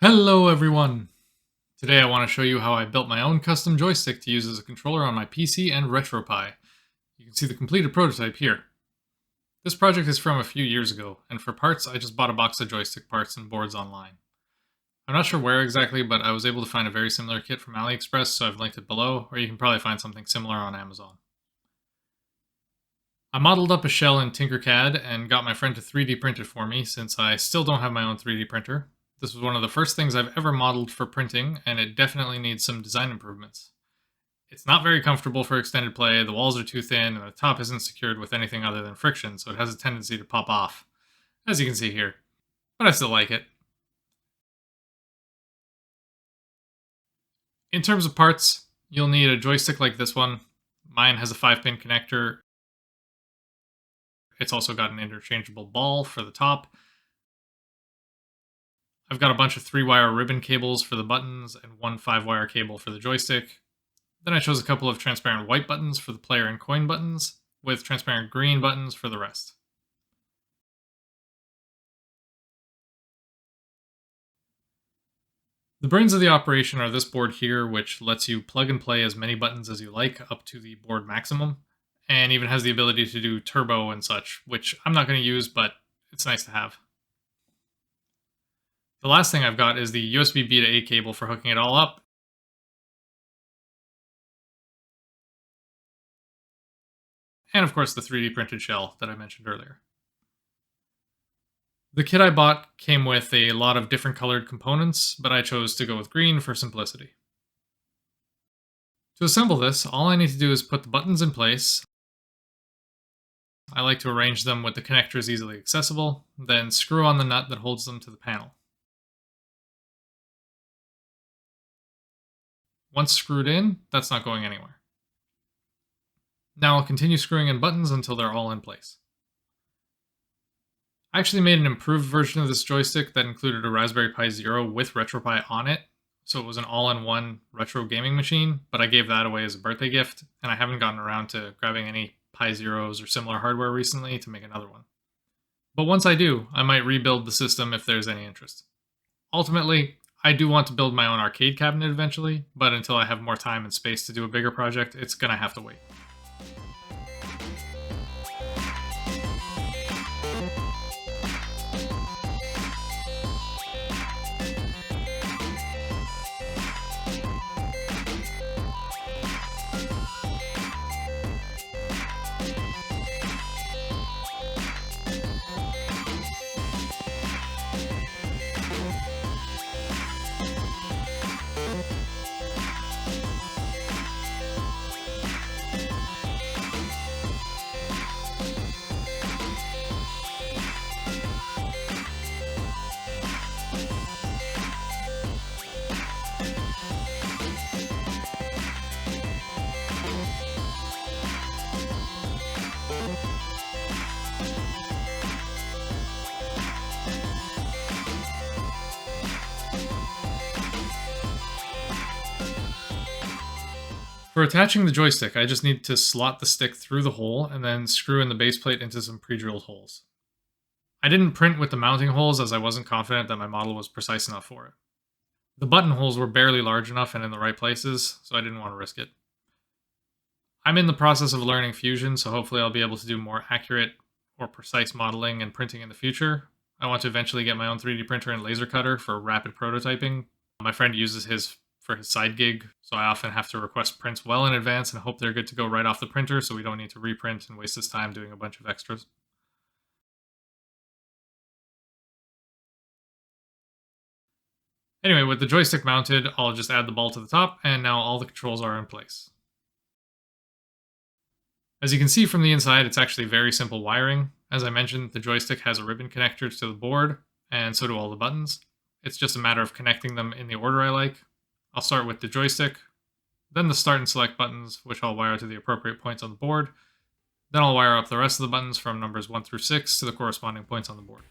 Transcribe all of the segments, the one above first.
Hello everyone! Today I want to show you how I built my own custom joystick to use as a controller on my PC and retropie. You can see the completed prototype here. This project is from a few years ago, and for parts I just bought a box of joystick parts and boards online. I'm not sure where exactly, but I was able to find a very similar kit from AliExpress, so I've linked it below, or you can probably find something similar on Amazon. I modeled up a shell in Tinkercad and got my friend to 3D print it for me since I still don't have my own 3D printer. This was one of the first things I've ever modeled for printing, and it definitely needs some design improvements. It's not very comfortable for extended play, the walls are too thin, and the top isn't secured with anything other than friction, so it has a tendency to pop off, as you can see here. But I still like it. In terms of parts, you'll need a joystick like this one. Mine has a 5-pin connector. It's also got an interchangeable ball for the top. I've got a bunch of 3-wire ribbon cables for the buttons and one 5-wire cable for the joystick. Then I chose a couple of transparent white buttons for the player and coin buttons, with transparent green buttons for the rest. The brains of the operation are this board here, which lets you plug and play as many buttons as you like up to the board maximum, and even has the ability to do turbo and such, which I'm not going to use, but it's nice to have. The last thing I've got is the USB-B to A cable for hooking it all up. And of course the 3D printed shell that I mentioned earlier. The kit I bought came with a lot of different colored components, but I chose to go with green for simplicity. To assemble this, all I need to do is put the buttons in place. I like to arrange them with the connectors easily accessible, then screw on the nut that holds them to the panel. Once screwed in, that's not going anywhere. Now I'll continue screwing in buttons until they're all in place. I actually made an improved version of this joystick that included a Raspberry Pi Zero with RetroPie on it, so it was an all-in-one retro gaming machine, but I gave that away as a birthday gift, and I haven't gotten around to grabbing any Pi Zeros or similar hardware recently to make another one. But once I do, I might rebuild the system if there's any interest. Ultimately, I do want to build my own arcade cabinet eventually, but until I have more time and space to do a bigger project, it's gonna have to wait. For attaching the joystick, I just need to slot the stick through the hole and then screw in the base plate into some pre-drilled holes. I didn't print with the mounting holes as I wasn't confident that my model was precise enough for it. The button holes were barely large enough and in the right places, so I didn't want to risk it. I'm in the process of learning Fusion, so hopefully I'll be able to do more accurate or precise modeling and printing in the future. I want to eventually get my own 3D printer and laser cutter for rapid prototyping. My friend uses his for his side gig, so I often have to request prints well in advance and hope they're good to go right off the printer so we don't need to reprint and waste his time doing a bunch of extras. Anyway, with the joystick mounted, I'll just add the ball to the top, and now all the controls are in place. As you can see from the inside, it's actually very simple wiring. As I mentioned, the joystick has a ribbon connector to the board, and so do all the buttons. It's just a matter of connecting them in the order I like. I'll start with the joystick, then the start and select buttons, which I'll wire to the appropriate points on the board. Then I'll wire up the rest of the buttons from numbers 1 through 6 to the corresponding points on the board.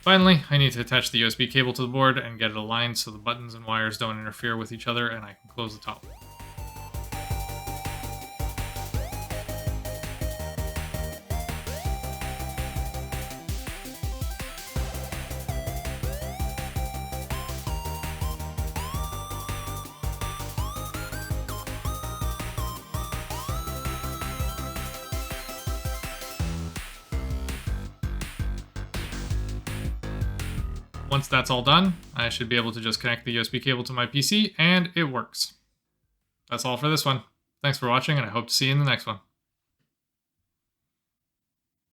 Finally, I need to attach the USB cable to the board and get it aligned so the buttons and wires don't interfere with each other, and I can close the top. Once that's all done, I should be able to just connect the USB cable to my PC, and it works. That's all for this one. Thanks for watching, and I hope to see you in the next one.